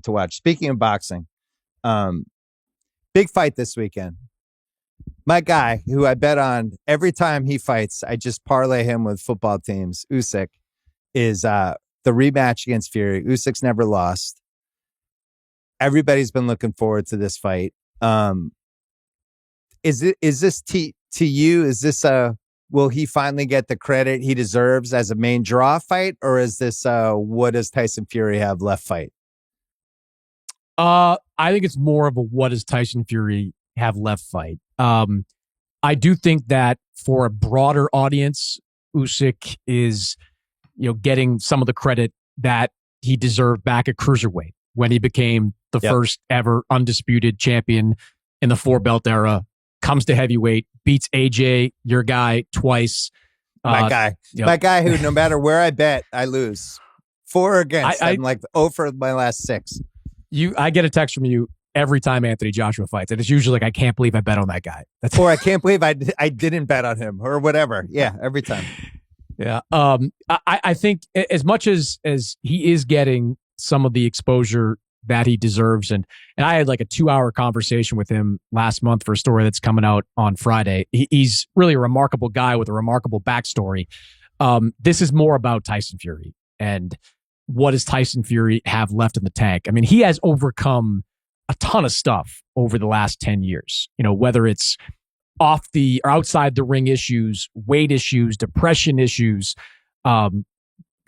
to watch. Speaking of boxing, big fight this weekend. My guy, who I bet on every time he fights, I just parlay him with football teams. Usyk is the rematch against Fury. Usyk's never lost. Everybody's been looking forward to this fight. Is this to you? Is this will he finally get the credit he deserves as a main draw fight, or is this what does Tyson Fury have left fight? I think it's more of a what does Tyson Fury have left fight. I do think that for a broader audience, Usyk is, getting some of the credit that he deserved back at cruiserweight when he became the first ever undisputed champion in the 4-belt era. Comes to heavyweight, beats AJ, your guy, twice. My guy who no matter where I bet, I lose. 4 against. I'm like 0 for my last 6. I get a text from you every time Anthony Joshua fights, and it's usually like, I can't believe I bet on that guy. Or I can't believe I didn't bet on him, or whatever. Yeah, every time. Yeah. I think as much as he is getting some of the exposure that he deserves, and I had like a 2-hour conversation with him last month for a story that's coming out on Friday. He's really a remarkable guy with a remarkable backstory. This is more about Tyson Fury and what does Tyson Fury have left in the tank? I mean, he has overcome a ton of stuff over the last 10 years, whether it's off the or outside the ring issues, weight issues, depression issues,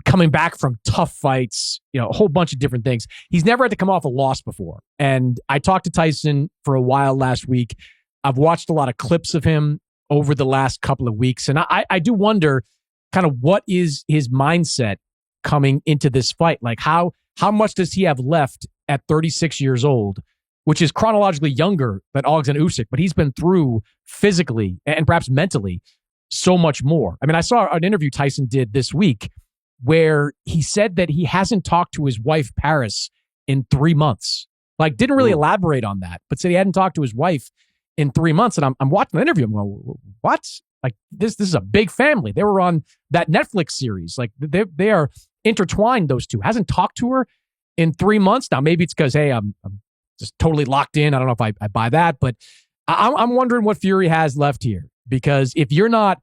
coming back from tough fights, a whole bunch of different things. He's never had to come off a loss before. And I talked to Tyson for a while last week. I've watched a lot of clips of him over the last couple of weeks. And I do wonder kind of what is his mindset coming into this fight? Like how much does he have left at 36 years old, which is chronologically younger than Oleksandr Usyk, but he's been through physically and perhaps mentally so much more. I mean, I saw an interview Tyson did this week where he said that he hasn't talked to his wife, Paris, in 3 months. Like, didn't really elaborate on that, but said he hadn't talked to his wife in 3 months. And I'm watching the interview. I'm going, what? Like, this is a big family. They were on that Netflix series. Like, they are intertwined, those two. Hasn't talked to her in 3 months. Now, maybe it's because, hey, I'm just totally locked in. I don't know if I buy that, but I'm wondering what Fury has left here. Because if you're not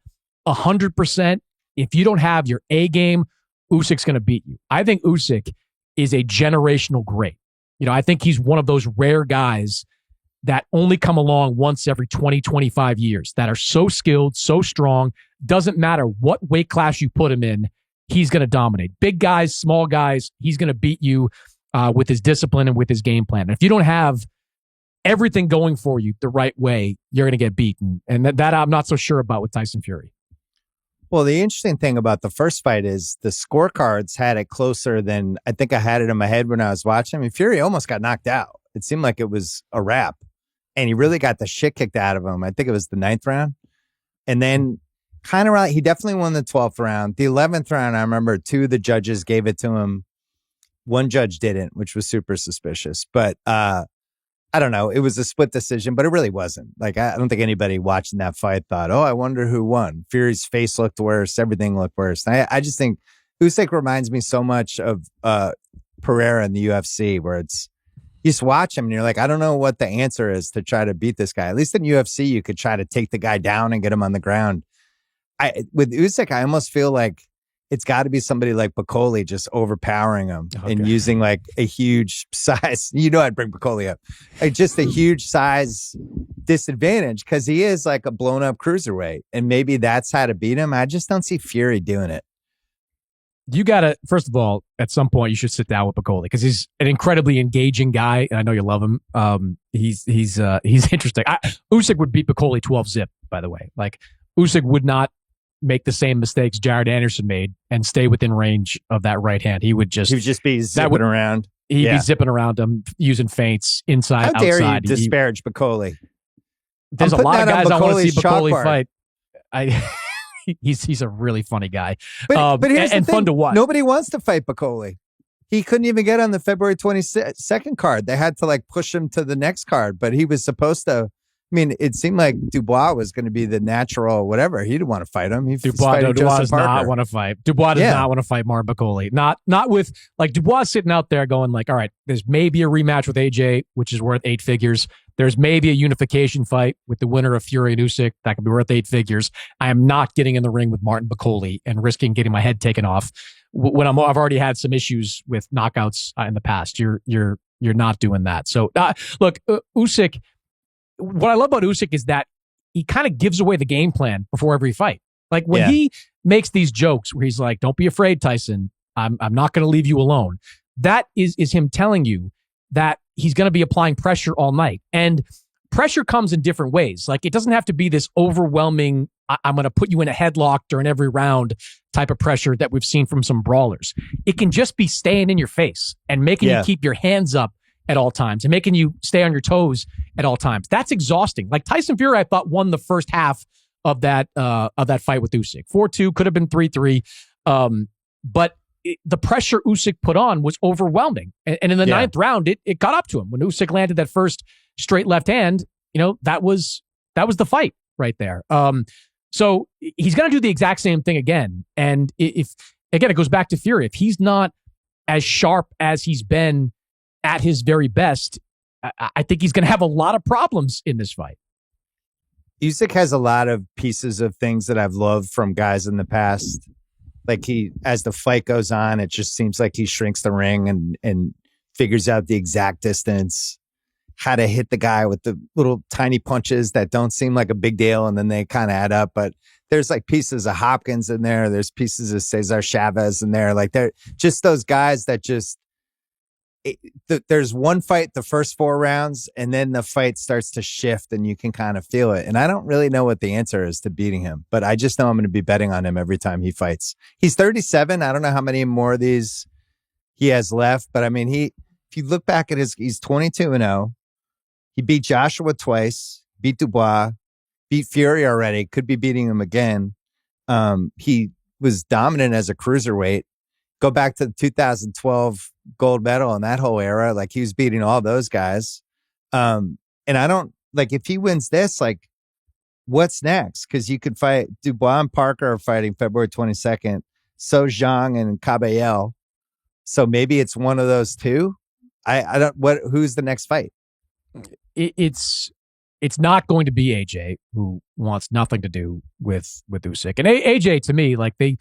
100%, if you don't have your A game, Usyk's going to beat you. I think Usyk is a generational great. I think he's one of those rare guys that only come along once every 20, 25 years that are so skilled, so strong. Doesn't matter what weight class you put him in, he's going to dominate. Big guys, small guys, he's going to beat you with his discipline and with his game plan. And if you don't have everything going for you the right way, you're going to get beaten. And that I'm not so sure about with Tyson Fury. Well, the interesting thing about the first fight is the scorecards had it closer than I think I had it in my head when I was watching. I mean, Fury almost got knocked out. It seemed like it was a wrap. And he really got the shit kicked out of him. I think it was the 9th round. And then kind of he definitely won the 12th round. The 11th round, I remember 2 of the judges gave it to him. 1 judge didn't, which was super suspicious. But I don't know. It was a split decision, but it really wasn't. Like, I don't think anybody watching that fight thought, oh, I wonder who won. Fury's face looked worse. Everything looked worse. I just think Usyk reminds me so much of Pereira in the UFC, where it's, you just watch him and you're like, I don't know what the answer is to try to beat this guy. At least in UFC, you could try to take the guy down and get him on the ground. With Usyk, I almost feel like it's got to be somebody like Bacoli just overpowering him and using like a huge size. I'd bring Bacoli up. Like just a huge size disadvantage because he is like a blown up cruiserweight. And maybe that's how to beat him. I just don't see Fury doing it. You got to, first of all, at some point, you should sit down with Bacoli because he's an incredibly engaging guy. And I know you love him. He's interesting. Usyk would beat Bacoli 12-zip, by the way. Like, Usyk would not make the same mistakes Jared Anderson made and stay within range of that right hand. He would just be zipping around. He'd be zipping around him, using feints inside, outside. How dare you disparage Bacoli? There's a lot of guys I want to see Bacoli fight. He's a really funny guy. But here's the thing. Fun to watch. Nobody wants to fight Bacoli. He couldn't even get on the February 22nd card. They had to like push him to the next card, but he was supposed to I mean, it seemed like Dubois was going to be the natural whatever. He didn't want to fight him. Dubois does not want to fight. Dubois does not want to fight Martin Bakole. Not with like Dubois sitting out there going like, all right, there's maybe a rematch with AJ, which is worth 8 figures. There's maybe a unification fight with the winner of Fury and Usyk that could be worth 8 figures. I am not getting in the ring with Martin Bakole and risking getting my head taken off when I've already had some issues with knockouts in the past. You're not doing that. So look, Usyk. What I love about Usyk is that he kind of gives away the game plan before every fight. Like when he makes these jokes where he's like, "Don't be afraid, Tyson. I'm not going to leave you alone." That is him telling you that he's going to be applying pressure all night. And pressure comes in different ways. Like it doesn't have to be this overwhelming, I'm going to put you in a headlock during every round type of pressure that we've seen from some brawlers. It can just be staying in your face and making you keep your hands up at all times and making you stay on your toes at all times. That's exhausting. Like Tyson Fury, I thought won the first half of that fight with Usyk. 4-2, could have been 3-3. But the pressure Usyk put on was overwhelming. And in the ninth round, it got up to him. When Usyk landed that first straight left hand, that was the fight right there. So he's going to do the exact same thing again. And if again, it goes back to Fury. If he's not as sharp as he's been at his very best, I think he's going to have a lot of problems in this fight. Usyk has a lot of pieces of things that I've loved from guys in the past. Like as the fight goes on, it just seems like he shrinks the ring and figures out the exact distance, how to hit the guy with the little tiny punches that don't seem like a big deal, and then they kind of add up. But there's like pieces of Hopkins in there. There's pieces of Cesar Chavez in there. Like they're just those guys that just, there's one fight the first 4 rounds, and then the fight starts to shift and you can kind of feel it. And I don't really know what the answer is to beating him, but I just know I'm going to be betting on him every time he fights. He's 37. I don't know how many more of these he has left, but I mean, if you look back at he's 22-0. He beat Joshua twice, beat Dubois, beat Fury already, could be beating him again. He was dominant as a cruiserweight. Go back to the 2012 gold medal and that whole era. Like he was beating all those guys. And I don't like if he wins this, like what's next? Because you could fight Dubois and Parker are fighting February 22nd. So Zhang and Caballel. So maybe it's one of those two. Who's the next fight? It's not going to be AJ, who wants nothing to do with Usyk. And AJ, to me, like they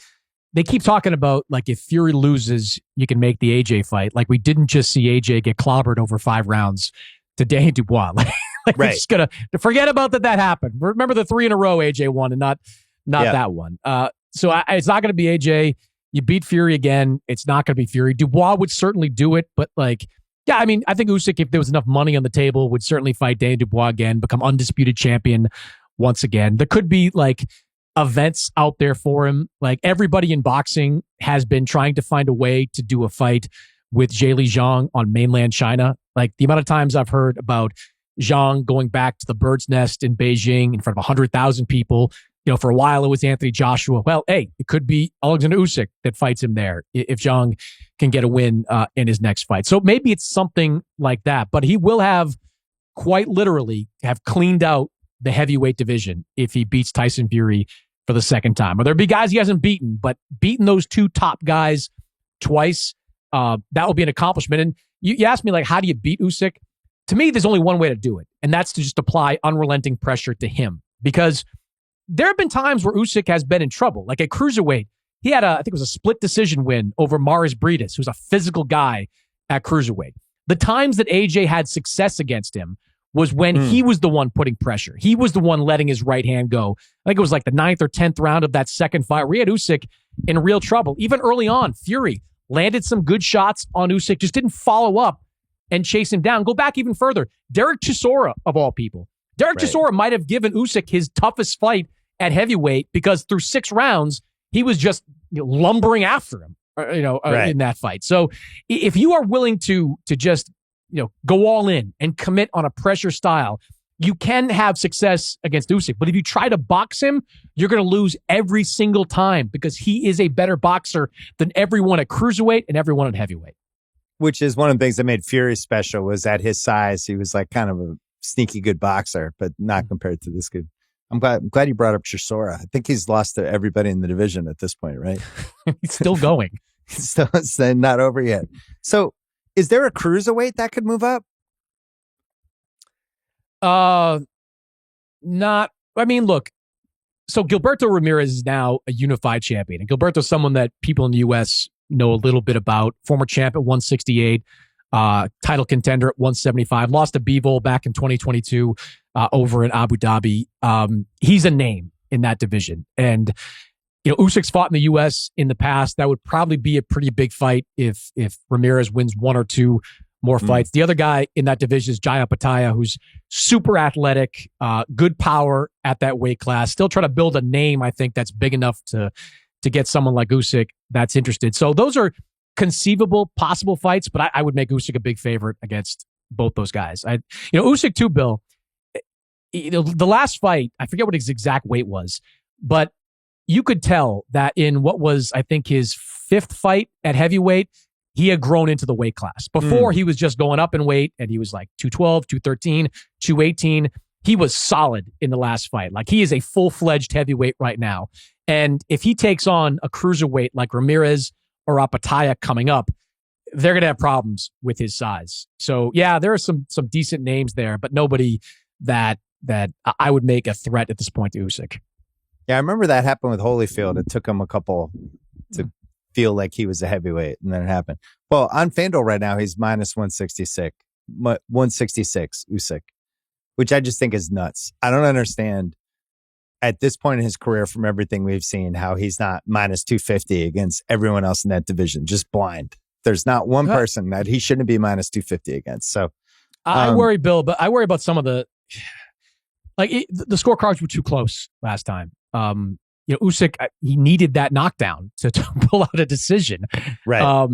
keep talking about like if Fury loses, you can make the AJ fight. Like we didn't just see AJ get clobbered over 5 rounds to Danny Dubois. Like right. We're just gonna forget about that happened. Remember the 3 in a row AJ won and not that one. So it's not going to be AJ. You beat Fury again. It's not going to be Fury. Dubois would certainly do it, but like. Yeah, I mean, I think Usyk, if there was enough money on the table, would certainly fight Danny Dubois again, become undisputed champion once again. There could be like events out there for him. Like everybody in boxing has been trying to find a way to do a fight with Zheli Zhang on mainland China. Like the amount of times I've heard about Zhang going back to the Bird's Nest in Beijing in front of 100,000 people. For a while it was Anthony Joshua. Well, hey, it could be Alexander Usyk that fights him there if Zhang can get a win in his next fight. So maybe it's something like that. But he will have quite literally have cleaned out the heavyweight division if he beats Tyson Fury for the second time. Or there'll be guys he hasn't beaten, but beating those 2 top guys twice, that will be an accomplishment. And you asked me, like, how do you beat Usyk? To me, there's only one way to do it, and that's to just apply unrelenting pressure to him. Because there have been times where Usyk has been in trouble. Like at cruiserweight, he had I think it was a split decision win over Maris Briedis, who's a physical guy at cruiserweight. The times that AJ had success against him was when he was the one putting pressure. He was the one letting his right hand go. I think it was like the 9th or 10th round of that second fight where he had Usyk in real trouble. Even early on, Fury landed some good shots on Usyk, just didn't follow up and chase him down. Go back even further. Derek Chisora, of all people. Derek Chisora might have given Usyk his toughest fight at heavyweight because through 6 rounds, he was just lumbering after him, in that fight. So if you are willing to just, go all in and commit on a pressure style, you can have success against Usyk. But if you try to box him, you're going to lose every single time because he is a better boxer than everyone at cruiserweight and everyone at heavyweight. Which is one of the things that made Fury special was at his size. He was like kind of sneaky good boxer, but not compared to this good. I'm glad you brought up Chisora. I think he's lost to everybody in the division at this point, right? He's still going. He's still it's not over yet. So is there a cruiserweight that could move up? Not, I mean, look, so Gilberto Ramirez is now a unified champion. And Gilberto's someone that people in the U.S. know a little bit about. Former champ at 168, title contender at 175, lost to Bivol back in 2022 over in Abu Dhabi. He's a name in that division. And, Usyk's fought in the U.S. in the past. That would probably be a pretty big fight if Ramirez wins one or two more fights. The other guy in that division is Jaya Pataya, who's super athletic, good power at that weight class. Still trying to build a name, I think, that's big enough to get someone like Usyk that's interested. So those are conceivable, possible fights, but I would make Usyk a big favorite against both those guys. Usyk too, Bill. The last fight, I forget what his exact weight was, but you could tell that in what was, I think, his fifth fight at heavyweight, he had grown into the weight class. Before, he was just going up in weight, and he was like 212, 213, 218. He was solid in the last fight. Like, he is a full-fledged heavyweight right now. And if he takes on a cruiserweight like Ramirez or Apataya coming up, they're going to have problems with his size. So, yeah, there are some decent names there, but nobody that I would make a threat at this point to Usyk. Yeah, I remember that happened with Holyfield. It took him a couple to feel like he was a heavyweight, and then it happened. Well, on FanDuel right now, he's minus 166 Usyk, which I just think is nuts. I don't understand at this point in his career, from everything we've seen, how he's not minus 250 against everyone else in that division, just blind. There's not one person that he shouldn't be minus 250 against. So I worry, Bill, but I worry about some of the the scorecards were too close last time. Usyk, he needed that knockdown to pull out a decision. Right.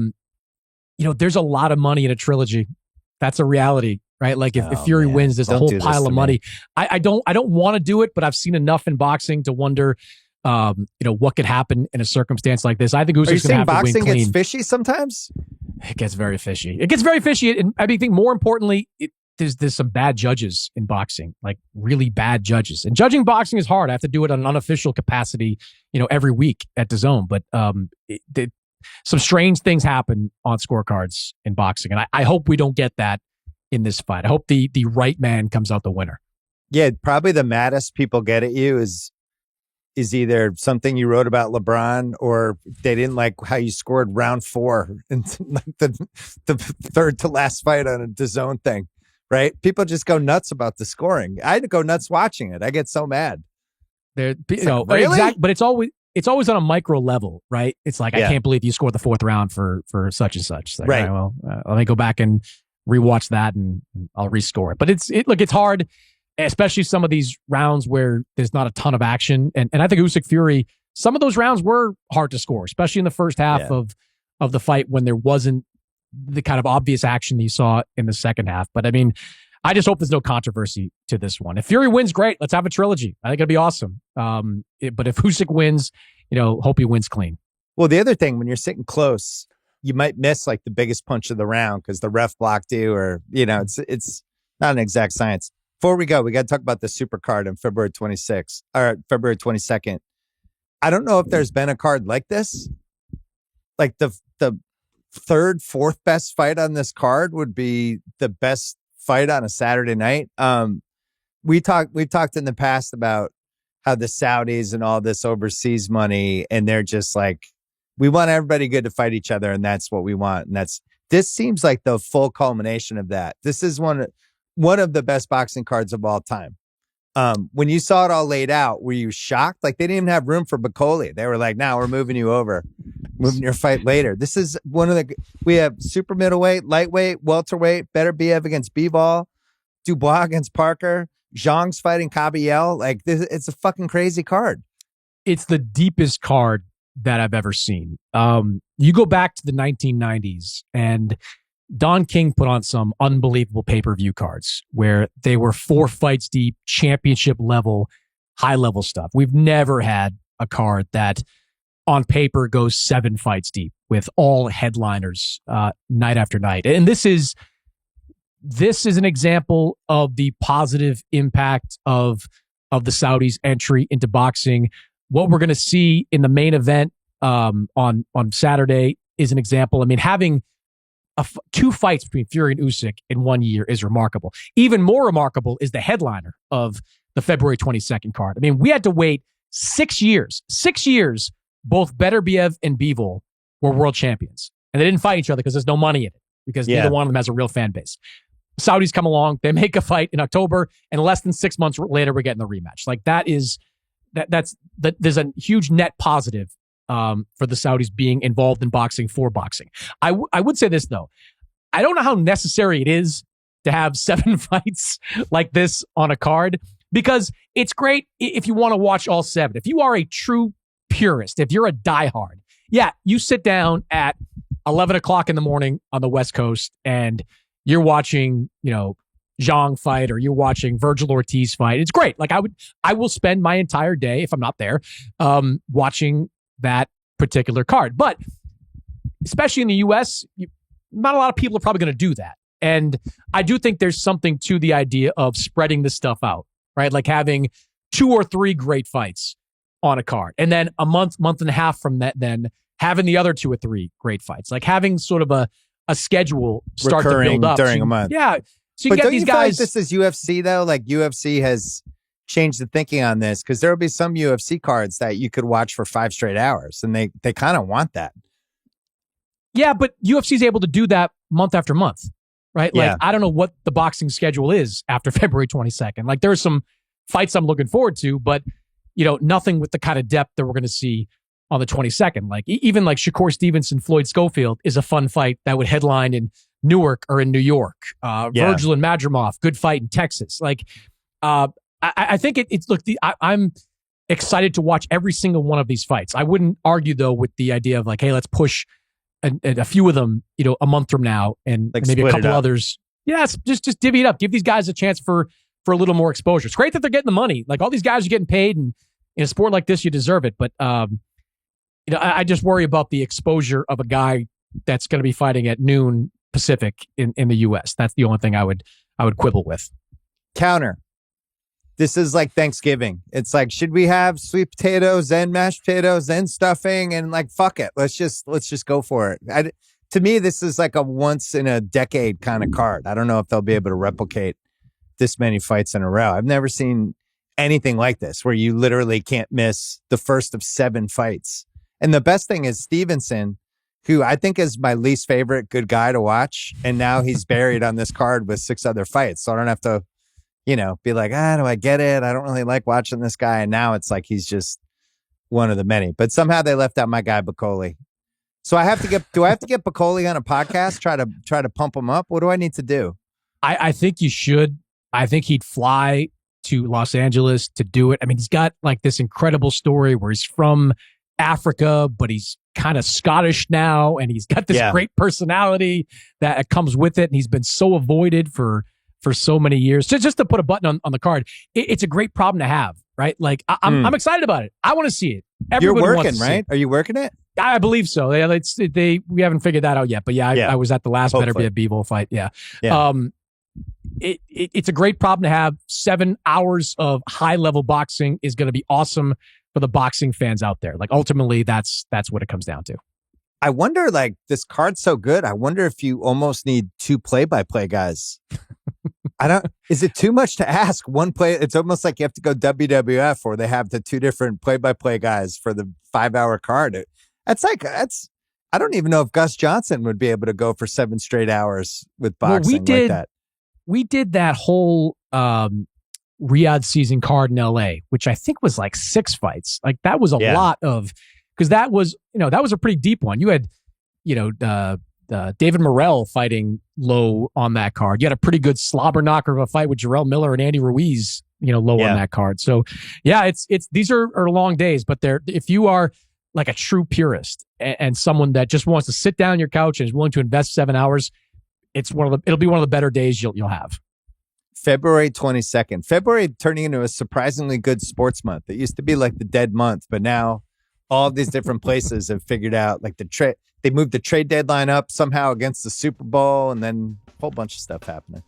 There's a lot of money in a trilogy. That's a reality, right? Like if Fury wins, there's a whole pile of money. I don't want to do it, but I've seen enough in boxing to wonder, what could happen in a circumstance like this. I think Usyk's going to have to win clean. Boxing gets fishy sometimes? It gets very fishy. And I think more importantly, there's some bad judges in boxing, like really bad judges. And judging boxing is hard. I have to do it on an unofficial capacity, every week at DAZN. But some strange things happen on scorecards in boxing. And I hope we don't get that in this fight. I hope the right man comes out the winner. Yeah, probably the maddest people get at you is either something you wrote about LeBron, or they didn't like how you scored round 4 in like the third to last fight on a DAZN thing. Right? People just go nuts about the scoring. I go nuts watching it. I get so mad. Really? Exactly, but it's always on a micro level, right? It's like, I can't believe you scored the 4th round for such and such. Like, right. Let me go back and rewatch that and I'll rescore it. But it's hard, especially some of these rounds where there's not a ton of action. And I think Usyk Fury, some of those rounds were hard to score, especially in the first half of the fight when there wasn't the kind of obvious action that you saw in the second half. But I mean, I just hope there's no controversy to this one. If Fury wins, great. Let's have a trilogy. I think it'd be awesome. But if Usyk wins, hope he wins clean. Well, the other thing, when you're sitting close, you might miss like the biggest punch of the round because the ref blocked you, or, it's not an exact science. Before we go, we got to talk about the super card on February 26th or February 22nd. I don't know if there's been a card like this. Like the third, fourth best fight on this card would be the best fight on a Saturday night. We've talked in the past about how the Saudis and all this overseas money, and they're just like, we want everybody good to fight each other, and that's what we want. And this seems like the full culmination of that. This is one of the best boxing cards of all time. When you saw it all laid out, were you shocked? Like, they didn't even have room for Bacoli. They were like, "Now we're moving you over, moving your fight later." This is we have super middleweight, lightweight, welterweight, Beterbiev against Bivol, Dubois against Parker, Zhang's fighting Caballel. Like, it's a fucking crazy card. It's the deepest card that I've ever seen. You go back to the 1990s, and Don King put on some unbelievable pay-per-view cards where they were 4 fights deep, championship level, high level stuff. We've never had a card that on paper goes 7 fights deep with all headliners night after night. And this is this is an example of the positive impact of the Saudis' entry into boxing. What we're going to see in the main event on Saturday is an example. I mean, having two fights between Fury and Usyk in 1 year is remarkable. Even more remarkable is the headliner of the February 22nd card. I mean, we had to wait 6 years. 6 years, both Beterbiev and Bivol were world champions. And they didn't fight each other because there's no money in it, because neither one of them has a real fan base. Saudis come along, they make a fight in October, and less than 6 months later, we're getting the rematch. Like there's a huge net positive for the Saudis being involved in boxing for boxing. I would say this, though. I don't know how necessary it is to have 7 fights like this on a card, because it's great if you want to watch all 7. If you are a true purist, if you're a diehard, you sit down at 11 o'clock in the morning on the West Coast and you're watching, Zhang fight, or you're watching Virgil Ortiz fight. It's great. Like I will spend my entire day, if I'm not there, watching that particular card. But especially in the US, not a lot of people are probably going to do that. And I do think there's something to the idea of spreading this stuff out, right? Like having 2 or 3 great fights on a card. And then a month and a half from that, then having the other 2 or 3 great fights. Like having sort of a schedule start recurring to build up during a month. Yeah. So you but get don't these you feel guys. like this is UFC though? Like UFC has changed the thinking on this, because there will be some UFC cards that you could watch for 5 straight hours, and they kind of want that. Yeah, but UFC is able to do that month after month, right? Like I don't know what the boxing schedule is after February 22nd. Like there's some fights I'm looking forward to, but nothing with the kind of depth that we're going to see on the 22nd. Like even like Shakur Stevenson, Floyd Schofield is a fun fight that would headline in Newark or in New York. Virgil and Madrimov, good fight in Texas. Like I think it's look. I'm excited to watch every single one of these fights. I wouldn't argue though with the idea of like, hey, let's push a few of them, a month from now, and like maybe a couple others. Yes, just divvy it up. Give these guys a chance for a little more exposure. It's great that they're getting the money. Like all these guys are getting paid, and in a sport like this, you deserve it. But I just worry about the exposure of a guy that's going to be fighting at noon Pacific in the U.S. That's the only thing I would quibble with. Counter. This is like Thanksgiving. It's like, should we have sweet potatoes and mashed potatoes and stuffing? And like, fuck it. Let's just go for it. To me, this is like a once in a decade kind of card. I don't know if they'll be able to replicate this many fights in a row. I've never seen anything like this where you literally can't miss the first of 7 fights. And the best thing is Stevenson, who I think is my least favorite good guy to watch. And now he's buried on this card with 6 other fights. So I don't have to, be like, do I get it? I don't really like watching this guy. And now it's like he's just one of the many. But somehow they left out my guy Bacoli. So do I have to get Bacoli on a podcast? Try to pump him up? What do I need to do? I think you should. I think he'd fly to Los Angeles to do it. I mean, he's got like this incredible story where he's from Africa, but he's kind of Scottish now, and he's got this great personality that comes with it. And he's been so avoided for so many years. So just to put a button on the card, it's a great problem to have, right? Like I'm excited about it. I want to see it. Everybody You're wants working, to see right? it. Are you working it? I believe so. We haven't figured that out yet, but I was at the last Hopefully. Beterbiev Bivol fight. Yeah. It's a great problem to have. 7 hours of high level boxing is going to be awesome for the boxing fans out there. Like ultimately, that's what it comes down to. I wonder, like, this card's so good. I wonder if you almost need 2 play-by-play guys. Is it too much to ask? It's almost like you have to go WWF, or they have the 2 different play-by-play guys for the 5-hour card. I don't even know if Gus Johnson would be able to go for 7 straight hours with boxing like that. We did that whole Riyadh season card in LA, which I think was like 6 fights. Like that was a lot of, because that was a pretty deep one. You had, David Morrell fighting low on that card. You had a pretty good slobber knocker of a fight with Jarrell Miller and Andy Ruiz, low on that card. So these are long days, but if you are like a true purist and someone that just wants to sit down on your couch and is willing to invest 7 hours, it'll be one of the better days you'll have. February 22nd. February turning into a surprisingly good sports month. It used to be like the dead month, but now all of these different places have figured out like the trade. They moved the trade deadline up somehow against the Super Bowl, and then a whole bunch of stuff happening.